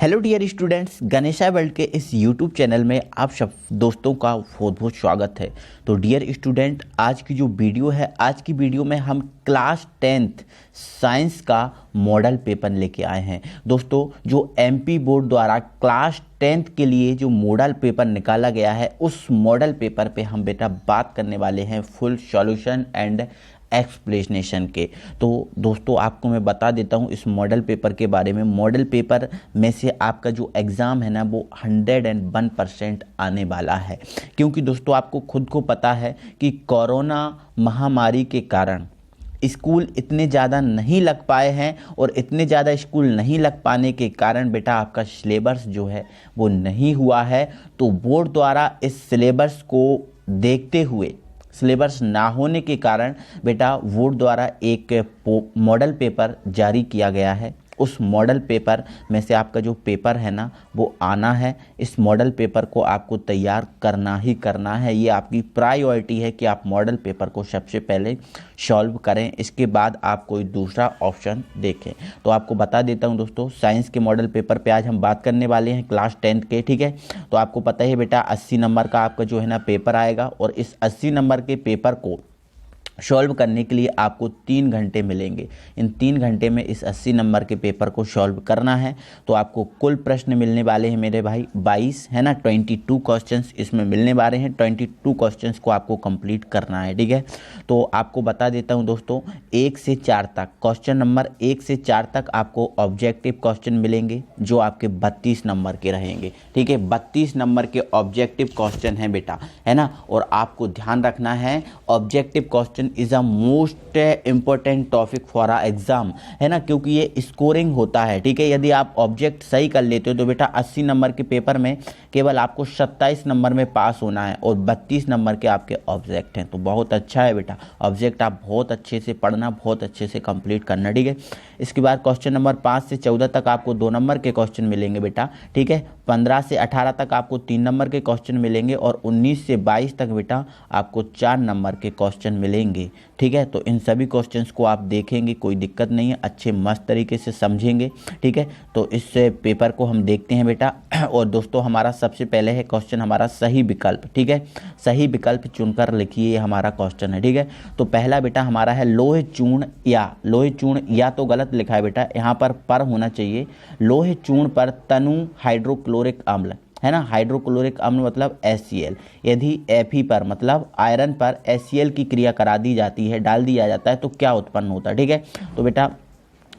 Hello dear students, Ganesha world के इस YouTube channel में आप सब दोस्तों का बहुत बहुत स्वागत है। तो डियर स्टूडेंट, आज की जो वीडियो है, आज की वीडियो में हम क्लास 10th साइंस का मॉडल पेपर लेके आए हैं। दोस्तों, जो एमपी बोर्ड द्वारा क्लास 10th के लिए जो मॉडल पेपर निकाला गया है, उस मॉडल पेपर पे हम बेटा बात करने वाले हैं फुल सॉल्यूशन एंड एक्सप्लेनेशन के। तो दोस्तों, आपको मैं बता देता हूँ इस मॉडल पेपर के बारे में। मॉडल पेपर में से आपका जो एग्ज़ाम है ना, वो 101% आने वाला है, क्योंकि दोस्तों आपको खुद को पता है कि कोरोना महामारी के कारण स्कूल इतने ज़्यादा नहीं लग पाए हैं, और इतने ज़्यादा स्कूल नहीं लग पाने के कारण बेटा आपका सिलेबस जो है वो नहीं हुआ है। तो बोर्ड द्वारा इस सिलेबस को देखते हुए, सिलेबस ना होने के कारण बेटा बोर्ड द्वारा एक मॉडल पेपर जारी किया गया है। उस मॉडल पेपर में से आपका जो पेपर है ना, वो आना है। इस मॉडल पेपर को आपको तैयार करना ही करना है। ये आपकी प्रायोरिटी है कि आप मॉडल पेपर को सबसे पहले सॉल्व करें, इसके बाद आप कोई दूसरा ऑप्शन देखें। तो आपको बता देता हूं दोस्तों, साइंस के मॉडल पेपर पे आज हम बात करने वाले हैं क्लास 10th के। ठीक है, तो आपको पता है बेटा 80 नंबर का आपका जो है ना पेपर आएगा, और इस 80 नंबर के पेपर को सॉल्व करने के लिए आपको 3 घंटे मिलेंगे। इन 3 घंटे में इस 80 नंबर के पेपर को सॉल्व करना है। तो आपको कुल प्रश्न मिलने वाले हैं मेरे भाई 22 है ना, 22 क्वेश्चंस इसमें मिलने वाले हैं। 22 क्वेश्चंस को आपको कंप्लीट करना है। ठीक है, तो आपको बता देता हूं दोस्तों, 1 से 4 तक क्वेश्चन नंबर 1 से 4 तक आपको ऑब्जेक्टिव क्वेश्चन मिलेंगे, जो आपके 32 नंबर के रहेंगे। ठीक है, 32 नंबर के ऑब्जेक्टिव क्वेश्चन हैं बेटा, है ना। और आपको ध्यान रखना है, objective question is a most important topic for a exam, है ना, क्योंकि ये स्कोरिंग होता है। ठीक है, यदि आप ऑब्जेक्ट सही कर लेते हो तो बेटा 80 नंबर के पेपर में केवल आपको 27 नंबर में पास होना है, और 32 नंबर के आपके ऑब्जेक्ट हैं। तो बहुत अच्छा है बेटा, ऑब्जेक्ट आप बहुत अच्छे से पढ़ना, बहुत अच्छे से कंप्लीट करना। ठीक है, इसके बाद क्वेश्चन नंबर 5 से 14 तक आपको 2 नंबर के क्वेश्चन मिलेंगे बेटा। ठीक है, 15 से 18 तक आपको 3 नंबर के क्वेश्चन मिलेंगे, और 19 से 22 तक बेटा आपको 4 नंबर के क्वेश्चन मिलेंगे। ठीक है, तो इन सभी क्वेश्चंस को आप देखेंगे, कोई दिक्कत नहीं है, अच्छे मस्त तरीके से समझेंगे। ठीक है, तो इस पेपर को हम देखते हैं बेटा। और दोस्तों, हमारा सबसे पहले है क्वेश्चन हमारा सही विकल्प। ठीक है, सही विकल्प चुनकर लिखिए, हमारा क्वेश्चन है। ठीक है, तो पहला बेटा हमारा है लोहे चूर्ण या, लोहे चूर्ण या तो गलत लिखा है बेटा, यहाँ पर होना चाहिए। लोहे चूर्ण पर तनु हाइड्रोक्लोरिक अम्ल, है ना, हाइड्रोक्लोरिक अम्ल मतलब HCl। यदि Fe पर मतलब आयरन पर HCl की क्रिया करा दी जाती है, डाल दिया जाता है, तो क्या उत्पन्न होता है। ठीक है, तो बेटा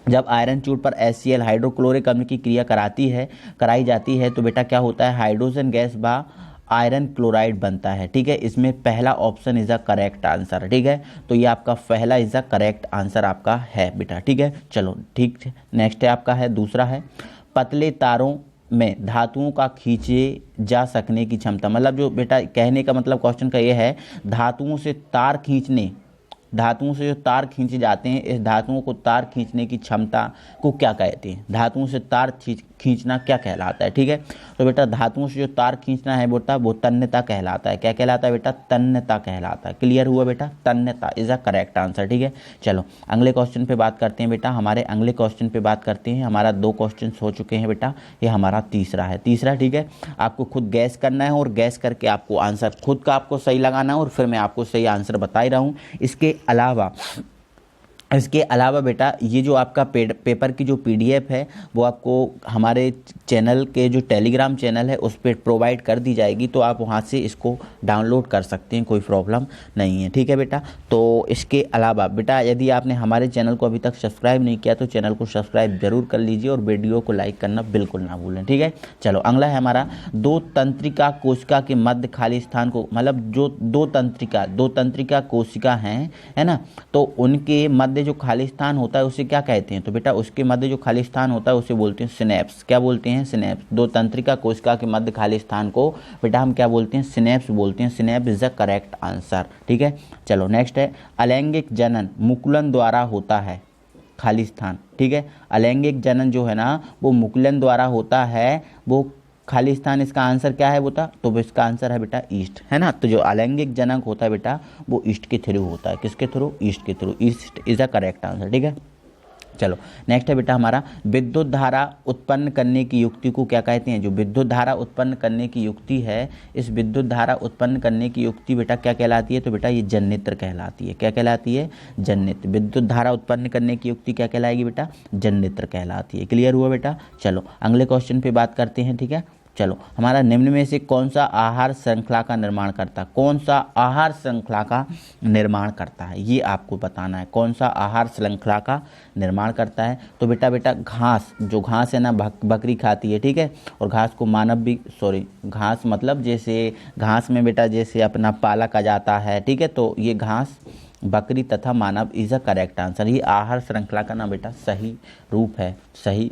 जब आयरन चूर्ण पर HCl हाइड्रोक्लोरिक अम्ल की क्रिया कराई जाती है, तो बेटा क्या होता है, हाइड्रोजन गैस व आयरन क्लोराइड बनता है। ठीक है, इसमें पहला option is a correct answer. ठीक है, तो ये आपका पहला इज अ करेक्ट आंसर आपका है बेटा। ठीक है, चलो ठीक है, नेक्स्ट है आपका है दूसरा है, पतले तारों में धातुओं का खींचे जा सकने की क्षमता। मतलब जो बेटा कहने का मतलब क्वेश्चन का ये है, धातुओं से जो तार खींचे जाते हैं, इस धातुओं को तार खींचने की क्षमता को क्या कहते हैं। धातुओं से तार खींचना क्या कहलाता है। ठीक है, तो बेटा धातुओं से जो तार खींचना है बेटा, वो तन्यता कहलाता है। क्या कहलाता है बेटा, तन्यता कहलाता है। क्लियर हुआ बेटा, तन्यता इज अ करेक्ट आंसर। ठीक है, चलो अगले क्वेश्चन पे बात करते हैं बेटा। हमारे अगले क्वेश्चन पे बात करते हैं, हमारा 2 क्वेश्चन हो चुके हैं बेटा, ये हमारा तीसरा है। तीसरा, ठीक है, आपको खुद गैस करना है, और गैस करके आपको आंसर खुद का आपको सही लगाना है, और फिर मैं आपको सही आंसर बता ही रहा हूँ। इसके अलावा बेटा ये जो आपका पेपर की जो PDF है, वो आपको हमारे चैनल के जो टेलीग्राम चैनल है उस पर प्रोवाइड कर दी जाएगी, तो आप वहाँ से इसको डाउनलोड कर सकते हैं, कोई प्रॉब्लम नहीं है। ठीक है बेटा, तो इसके अलावा बेटा यदि आपने हमारे चैनल को अभी तक सब्सक्राइब नहीं किया, तो चैनल को सब्सक्राइब जरूर कर लीजिए, और वीडियो को लाइक करना बिल्कुल ना भूलें। ठीक है, चलो अगला है हमारा, 2 तंत्रिका कोशिका के मध्य खाली स्थान को, मतलब जो 2 तंत्रिका कोशिका हैं, है ना, तो उनके मध्य जो खाली स्थान होता है उसे क्या कहते हैं। तो बेटा उसके मध्य जो खाली स्थान होता है उसे बोलते हैं सिनेप्स। क्या बोलते हैं, सिनेप्स। 2 तंत्रिका कोशिका के मध्य खाली स्थान को बेटा हम क्या बोलते हैं, सिनेप्स बोलते हैं। Synapse is the correct answer. ठीक है, चलो नेक्स्ट है, अलैंगिक जनन मुकुलन द्वारा होता है, खाली स्थान। ठीक है, अलैंगिक जनन जो है ना, वो मुकुलन द्वारा होता है, वो खाली स्थान। इसका आंसर क्या है बेटा, तो इसका आंसर है बेटा ईस्ट, है ना। तो जो अलैंगिक जनक होता है बेटा, वो ईस्ट के थ्रू होता है। किसके थ्रू, ईस्ट के through. East is a correct answer. ठीक है, चलो नेक्स्ट है बेटा हमारा विद्युत धारा उत्पन्न करने की युक्ति को क्या कहते हैं। जो विद्युत धारा उत्पन्न करने की युक्ति है, इस विद्युत धारा उत्पन्न करने की युक्ति बेटा क्या कहलाती है। तो बेटा ये जनरेटर कहलाती है। क्या कहलाती है? जनरेटर। विद्युत धारा उत्पन्न करने की युक्ति क्या कहलाएगी बेटा? जनरेटर कहलाती है। क्लियर हुआ बेटा। चलो अगले क्वेश्चन पे बात करते हैं। ठीक है, चलो हमारा निम्न में से कौन सा आहार श्रृंखला का निर्माण करता है। कौन सा आहार श्रृंखला का निर्माण करता है, ये आपको बताना है। कौन सा आहार श्रृंखला का निर्माण करता है। तो बेटा घास, जो घास है ना बकरी खाती है, ठीक है, और घास को मानव भी, घास मतलब जैसे घास में बेटा जैसे अपना पालक आ जाता है, ठीक है, तो ये घास बकरी तथा मानव इज अ करेक्ट आंसर। ये आहार श्रृंखला का ना बेटा सही रूप है, सही।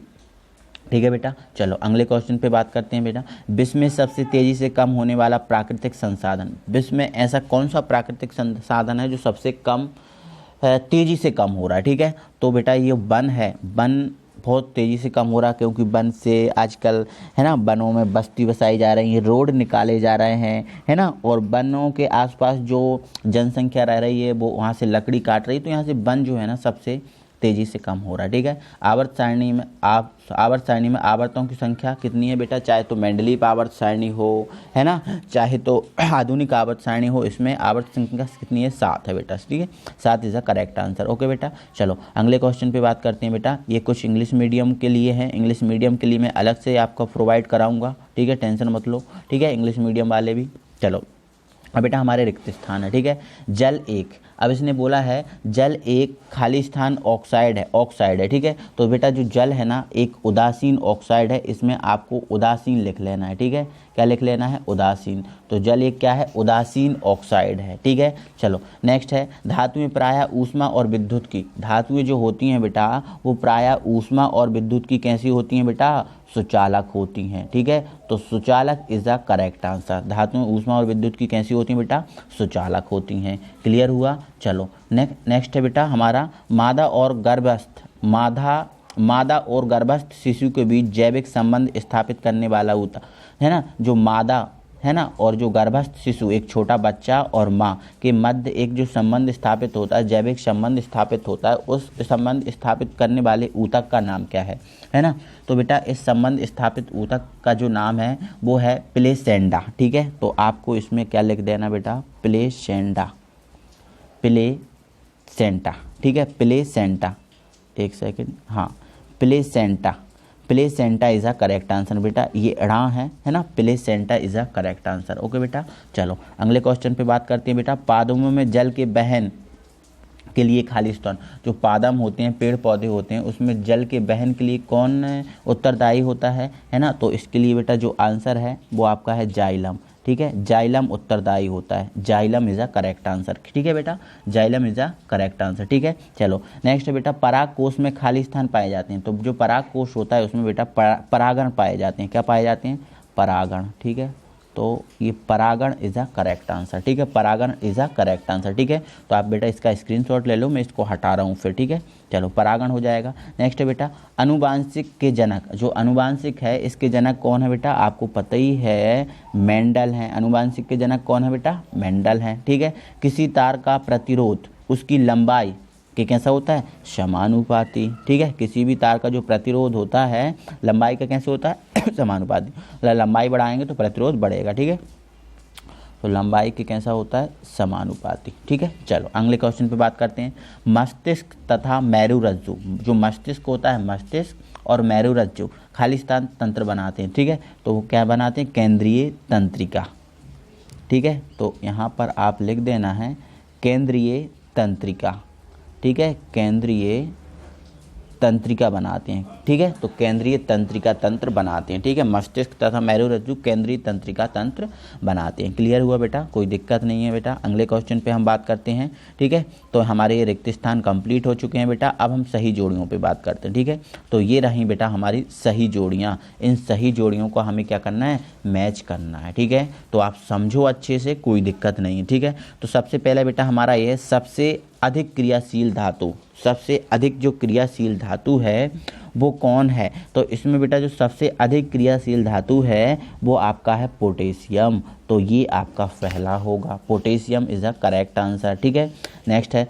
ठीक है बेटा, चलो अगले क्वेश्चन पे बात करते हैं बेटा। विश्व में सबसे तेजी से कम होने वाला प्राकृतिक संसाधन। विश्व में ऐसा कौन सा प्राकृतिक संसाधन है जो सबसे कम तेजी से कम हो रहा है। ठीक है, तो बेटा ये वन है। वन बहुत तेज़ी से कम हो रहा है क्योंकि वन से आजकल है ना वनों में बस्ती बसाई जा रही है, रोड निकाले जा रहे हैं, है ना, और वनों के आसपास जो जनसंख्या रह रही है वो वहाँ से लकड़ी काट रही है, तो यहाँ से वन जो है ना सबसे तेज़ी से कम हो रहा है। ठीक है, आवर्त सारणी में आवर्तों की संख्या कितनी है बेटा। चाहे तो मेंडलीव आवर्त सारणी हो, है ना, चाहे तो आधुनिक आवर्त सारणी हो, इसमें आवर्त संख्या कितनी है? 7 है बेटा। ठीक है, 7 is the correct answer. Okay बेटा, चलो अगले क्वेश्चन पे बात करते हैं बेटा। ये कुछ इंग्लिश मीडियम के लिए है। इंग्लिश मीडियम के लिए मैं अलग से आपको प्रोवाइड कराऊंगा, ठीक है, टेंशन मत लो। ठीक है, इंग्लिश मीडियम वाले भी। चलो अब बेटा हमारे रिक्त स्थान है। ठीक है, जल एक, अब इसने बोला है जल एक खाली स्थान ऑक्साइड है। ठीक है, तो बेटा जो जल है ना एक उदासीन ऑक्साइड है, इसमें आपको उदासीन लिख लेना है। ठीक है, क्या लिख लेना है? उदासीन। तो जल एक क्या है? उदासीन ऑक्साइड है। ठीक है, चलो नेक्स्ट है धातुएं प्रायः ऊष्मा और विद्युत की। धातुएं जो होती हैं बेटा वो प्रायः ऊष्मा और विद्युत की कैसी होती हैं बेटा? सुचालक होती हैं। ठीक है, तो सुचालक इज द करेक्ट आंसर। धातुएं ऊष्मा और विद्युत की कैसी होती हैं बेटा? सुचालक होती हैं। क्लियर हुआ। चलो नेक्स्ट है बेटा हमारा मादा और गर्भस्थ शिशु के बीच जैविक संबंध स्थापित करने वाला होता है ना। जो मादा है ना और जो गर्भस्थ शिशु, एक छोटा बच्चा और माँ के मध्य एक जो संबंध स्थापित होता है, जैविक संबंध स्थापित होता है, उस संबंध स्थापित करने वाले ऊतक का नाम क्या है ना। तो बेटा इस संबंध स्थापित ऊतक का जो नाम है वो है प्लेसेंटा। ठीक है, तो आपको इसमें क्या लिख देना बेटा? प्लेसेंटा। ठीक है, प्लेसेंटा, एक सेकंड, हाँ, placenta is a correct answer बेटा। ये अड़ा है ना, placenta is a correct answer. Okay बेटा, चलो अगले क्वेश्चन पे बात करते हैं बेटा। पादपों में जल के बहन के लिए खाली स्थान। जो पादप होते हैं, पेड़ पौधे होते हैं, उसमें जल के बहन के लिए कौन उत्तरदायी होता है ना। तो इसके लिए बेटा जो आंसर है वो आपका है जाइलम। ठीक है, जाइलम उत्तरदायी होता है। Xylem is a correct answer. ठीक है बेटा, xylem is a correct answer. ठीक है, चलो नेक्स्ट है बेटा पराग कोश में खाली स्थान पाए जाते हैं। तो जो पराग कोश होता है उसमें बेटा परागण पाए जाते हैं। क्या पाए जाते हैं? परागण। ठीक है, तो ये परागण इज अ करेक्ट आंसर। ठीक है, परागण इज अ करेक्ट आंसर। ठीक है, तो आप बेटा इसका स्क्रीनशॉट ले लो, मैं इसको हटा रहा हूँ फिर। ठीक है, चलो परागण हो जाएगा। नेक्स्ट है बेटा अनुवांशिक के जनक। जो अनुवांशिक है इसके जनक कौन है बेटा? आपको पता ही है, मेंडल है। अनुवांशिक के जनक कौन है बेटा? मेंडल है। ठीक है, किसी तार का प्रतिरोध उसकी लंबाई के कैसा होता है? समानुपाती। ठीक है, किसी भी तार का जो प्रतिरोध होता है लंबाई का कैसे होता है? समानुपाती। लंबाई बढ़ाएंगे तो प्रतिरोध बढ़ेगा। ठीक है, तो लंबाई के कैसा होता है? समानुपाती। ठीक है, चलो अगले क्वेश्चन पे बात करते हैं। मस्तिष्क तथा मेरुरज्जु। जो मस्तिष्क होता है, मस्तिष्क और मेरुरज्जु खाली स्थान तंत्र बनाते हैं। ठीक है, तो वो क्या बनाते हैं? केंद्रीय तंत्रिका। ठीक है, तो यहाँ पर आप लिख देना है केंद्रीय तंत्रिका। ठीक है, केंद्रीय तंत्रिका बनाते हैं। ठीक है, तो केंद्रीय तंत्रिका तंत्र बनाते हैं। ठीक है, मस्तिष्क तथा मेरुरज्जु केंद्रीय तंत्रिका तंत्र बनाते हैं। क्लियर हुआ बेटा, कोई दिक्कत नहीं है बेटा। अगले क्वेश्चन पे हम बात करते हैं। ठीक है, तो हमारे ये रिक्त स्थान कंप्लीट हो चुके हैं बेटा। अब हम सही जोड़ियों पे बात करते हैं। ठीक है, तो ये रही बेटा हमारी सही जोड़ियाँ। इन सही जोड़ियों को हमें क्या करना है? मैच करना है। ठीक है, तो आप समझो अच्छे से, कोई दिक्कत नहीं है। ठीक है, तो सबसे पहले बेटा हमारा ये सबसे अधिक क्रियाशील धातु, सबसे अधिक जो क्रियाशील धातु है वो कौन है? तो इसमें बेटा जो सबसे अधिक क्रियाशील धातु है वो आपका है पोटेशियम। तो ये आपका पहला होगा, potassium is a correct answer. ठीक है, नेक्स्ट है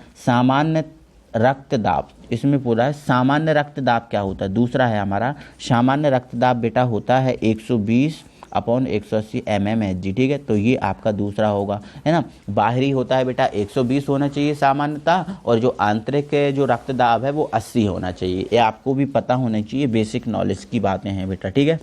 रक्तदाब, इसमें पूरा है सामान्य रक्तदाब क्या होता है। दूसरा है हमारा सामान्य रक्तदाब बेटा होता है 120/180 mmHg, ठीक है। तो ये आपका दूसरा होगा, है ना। बाहरी होता है बेटा 120 होना चाहिए सामान्यता, और जो आंतरिक जो रक्तदाब है वो 80 होना चाहिए। ये आपको भी पता होना चाहिए, बेसिक नॉलेज की बातें हैं बेटा, ठीक है।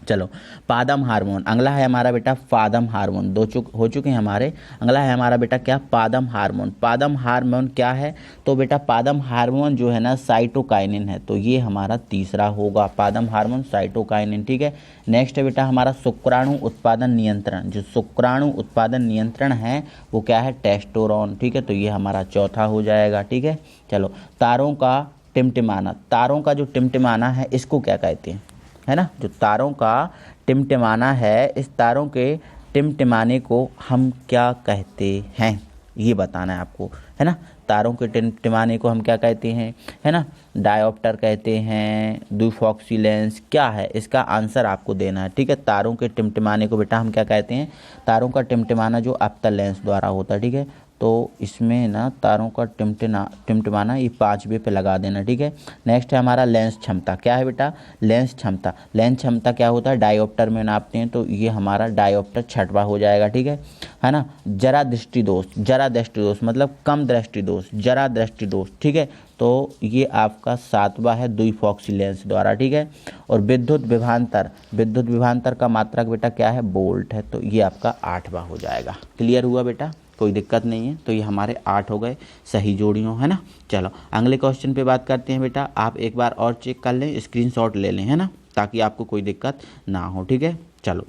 चलो, पादम हार्मोन अगला है हमारा बेटा पादम हार्मोन, हो चुके हैं हमारे। अगला है हमारा बेटा क्या, पादम हार्मोन। पादम हार्मोन क्या है, तो बेटा पादम हार्मोन जो है ना साइटोकाइनिन है, तो ये हमारा तीसरा होगा, पादम हार्मोन साइटोकाइनिन, ठीक है। नेक्स्ट है बेटा हमारा शुक्राणु उत्पादन नियंत्रण, जो शुक्राणु उत्पादन नियंत्रण है वो क्या है, टेस्टोस्टेरोन, ठीक है। तो ये हमारा चौथा हो जाएगा, ठीक है। चलो, तारों का टिमटिमाना, तारों का जो टिमटिमाना है इसको क्या कहते हैं, है ना। जो तारों का टिमटिमाना है, इस तारों के टिमटिमाने को हम क्या कहते हैं, ये बताना है आपको, है ना। तारों के टिमटिमाने को हम क्या कहते हैं, है ना। डायोप्टर कहते हैं, द्विफॉक्सी लेंस, क्या है इसका आंसर आपको देना है, ठीक है। तारों के टिमटिमाने को बेटा हम क्या कहते हैं, तारों का टिमटिमाना जो अवतल लेंस द्वारा होता है, ठीक है। तो इसमें ना तारों का टिमटिमाना ये 5वें पे लगा देना, ठीक है। नेक्स्ट है हमारा लेंस क्षमता, क्या है बेटा, लेंस क्षमता। लेंस क्षमता क्या होता है, डायोप्टर में नापते हैं, तो ये हमारा डायोप्टर 6वां हो जाएगा, ठीक है ना। जरा दृष्टि दोष, जरा दृष्टि दोष मतलब कम दृष्टि दोष, जरा दृष्टि दोष, ठीक है। तो ये आपका 7वां है द्विफॉक्सी लेंस द्वारा, ठीक है। और विद्युत विभवांतर, विद्युत विभवांतर का मात्रक बेटा क्या है, वोल्ट है, तो ये आपका 8वां हो जाएगा। क्लियर हुआ बेटा, कोई दिक्कत नहीं है। तो ये हमारे 8 हो गए सही जोड़ियों, है ना। चलो अगले क्वेश्चन पे बात करते हैं बेटा। आप एक बार और चेक कर लें, स्क्रीनशॉट ले लें, है ना, ताकि आपको कोई दिक्कत ना हो, ठीक है। चलो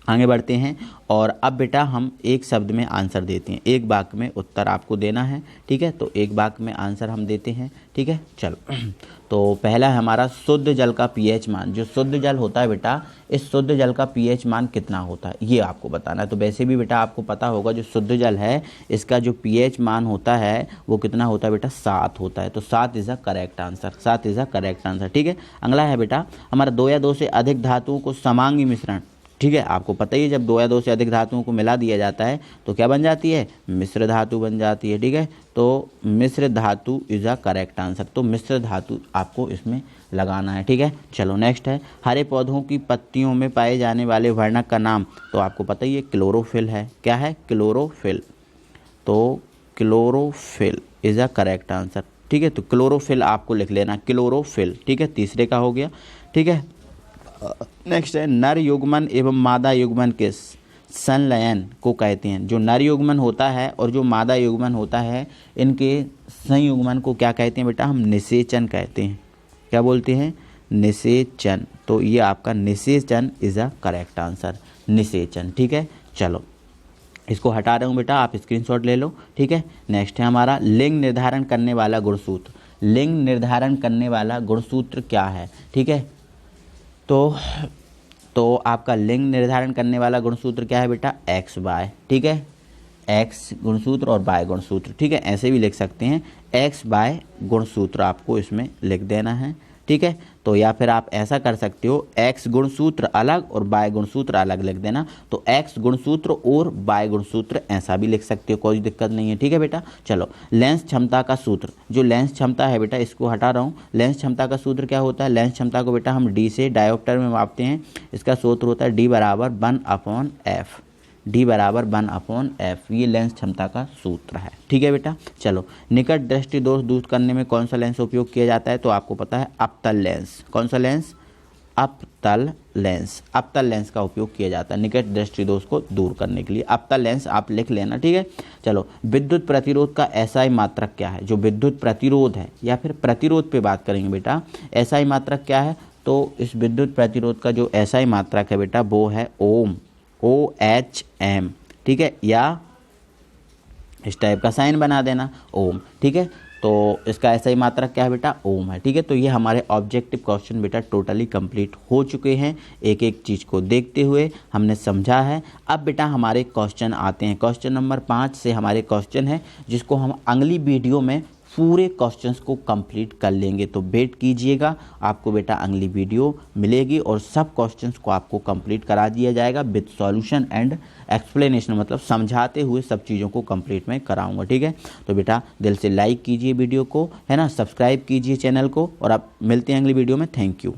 आगे बढ़ते हैं, और अब बेटा हम एक शब्द में आंसर देते हैं, एक वाक्य में उत्तर आपको देना है, ठीक है। तो एक वाक्य में आंसर हम देते हैं, ठीक है। चलो, तो पहला है हमारा शुद्ध जल का पीएच मान। जो शुद्ध जल होता है बेटा, इस शुद्ध जल का पीएच मान कितना होता है ये आपको बताना है। तो वैसे भी बेटा आपको पता होगा, जो शुद्ध जल है इसका जो पीएच मान होता है वो कितना होता है बेटा, 7 होता है। तो 7 is a correct answer, 7 is a correct answer, ठीक है। अगला है बेटा हमारा 2 या 2 से अधिक धातुओं को समांगी मिश्रण, ठीक है। आपको पता ही है, जब 2 या 2 से अधिक धातुओं को मिला दिया जाता है तो क्या बन जाती है, मिश्र धातु बन जाती है, ठीक है। तो मिश्र धातु इज़ अ करेक्ट आंसर, तो मिश्र धातु आपको इसमें लगाना है, ठीक है। चलो नेक्स्ट है, हरे पौधों की पत्तियों में पाए जाने वाले वर्णक का नाम, तो आपको पता ही है क्लोरोफिल है, क्या है, क्लोरोफिल। तो chlorophyll is a correct answer, ठीक है। तो क्लोरोफिल आपको लिख लेना, क्लोरोफिल, ठीक है। तीसरे का हो गया, ठीक है। नेक्स्ट है, नर युग्मन एवं मादा युग्मन के संलयन को कहते हैं। जो नर युग्मन होता है और जो मादा युग्मन होता है, इनके संयुग्मन को क्या कहते हैं बेटा, हम निषेचन कहते हैं। क्या बोलते हैं, निषेचन। तो ये आपका निषेचन इज़ अ करेक्ट आंसर, निषेचन, ठीक है। चलो इसको हटा रहा हूँ बेटा, आप स्क्रीनशॉट ले लो, ठीक है। नेक्स्ट है हमारा लिंग निर्धारण करने वाला गुणसूत्र। लिंग निर्धारण करने वाला गुणसूत्र क्या है, ठीक है। तो आपका लिंग निर्धारण करने वाला गुणसूत्र क्या है बेटा, एक्स बाय, ठीक है। एक्स गुणसूत्र और बाय गुणसूत्र, ठीक है। ऐसे भी लिख सकते हैं, एक्स बाय गुणसूत्र आपको इसमें लिख देना है, ठीक है। तो या फिर आप ऐसा कर सकते हो, एक्स गुणसूत्र अलग और बाय गुणसूत्र अलग लिख देना। तो एक्स गुणसूत्र और बाय गुणसूत्र ऐसा भी लिख सकते हो, कोई दिक्कत नहीं है, ठीक है बेटा। चलो लेंस क्षमता का सूत्र, जो लेंस क्षमता है बेटा, इसको हटा रहा हूँ। लेंस क्षमता का सूत्र क्या होता है, लेंस क्षमता को बेटा हम डी से डायोप्टर में मापते हैं। इसका सूत्र होता है डी बराबर 1/f, डी बराबर 1/f, ये लेंस क्षमता का सूत्र है, ठीक है बेटा। चलो निकट दृष्टि दोष दूर करने में कौन सा लेंस उपयोग किया जाता है, तो आपको पता है अवतल लेंस। कौन सा लेंस, अवतल लेंस। अवतल लेंस का उपयोग किया जाता है निकट दृष्टि दोष को दूर करने के लिए, अवतल लेंस आप लिख लेना, ठीक है। चलो विद्युत प्रतिरोध का एसआई मात्रक क्या है। जो विद्युत प्रतिरोध है या फिर प्रतिरोध पे बात करेंगे बेटा, एसआई मात्रक क्या है, तो इस विद्युत प्रतिरोध का जो एसआई मात्रक है बेटा वो है ओम, OHM, ठीक है। या इस टाइप का साइन बना देना, ओम, ठीक है। तो इसका ऐसा ही मात्रक क्या है बेटा, ओम है, ठीक है। तो ये हमारे ऑब्जेक्टिव क्वेश्चन बेटा टोटली कंप्लीट हो चुके हैं। एक एक चीज़ को देखते हुए हमने समझा है। अब बेटा हमारे क्वेश्चन आते हैं। क्वेश्चन नंबर 5 से हमारे क्वेश्चन है, जिसको हम अगली वीडियो में पूरे क्वेश्चंस को कंप्लीट कर लेंगे। तो वेट कीजिएगा, आपको बेटा अगली वीडियो मिलेगी और सब क्वेश्चंस को आपको कंप्लीट करा दिया जाएगा विद सॉल्यूशन एंड एक्सप्लेनेशन, मतलब समझाते हुए सब चीज़ों को कंप्लीट मैं कराऊंगा। ठीक है, तो बेटा दिल से लाइक कीजिए वीडियो को, है ना, सब्सक्राइब कीजिए चैनल को, और आप मिलते हैं अगली वीडियो में। Thank you.